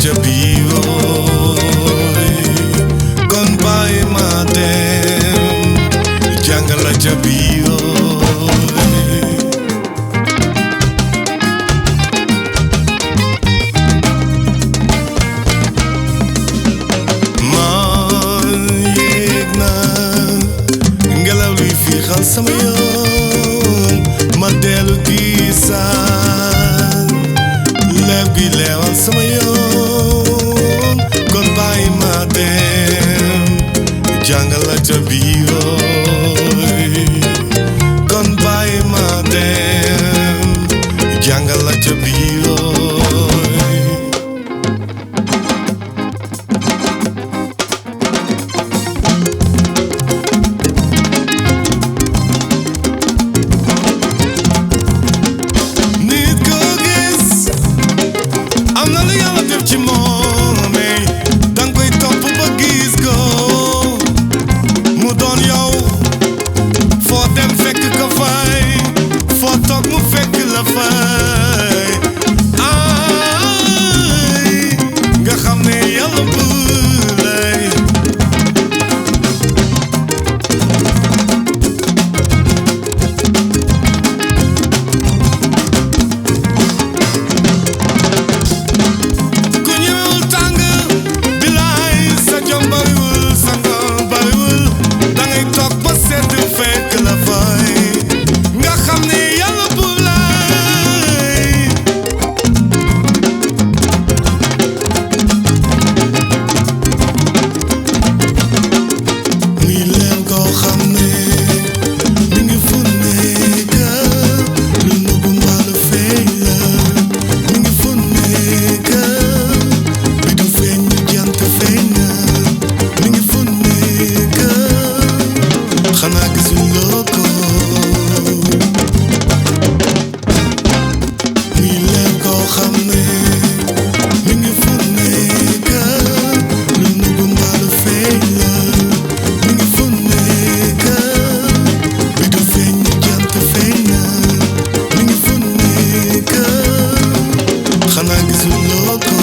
ca biirooy kon bàyyi ma dem jàngal la ca biirooy man yéeg naa ngelaw luy fiixal sama yoon ma dellu gisaat leer bi leewal sama yoon kon bàyyi ma dem jàngal la ca biirooy kon bàyyi ma dem jàngal la ca biirooy nit koo gis am na lu Yàlla def ci moom danga koy topp ba gis ko mu doon yow foo dem fekk ko fay foo toog mu fekk la fay ay nga xam ne Yàlla bu lay ku ñëwul tàng bilaay sa jom bariwul sa ngor bariwul dangay toog ba sedd fekk la fay nga xam ne Yàlla bu lay muy leen koo xam ne mi ngi fu nekk lu nëbbu mbaa lu feeñ la mi ngi fu nekk bi du feeñ ñu jant feeñ na mi ngi fu nekk xanaa gisuloo ko muy leen koo xam ne mi ngi fu nekk lu nëbbu mbaa lu feeñ la mi ngi fu nekk bi du feeñ ñu jant feeñ na mi ngi fu nekk xanaa gisuloo ko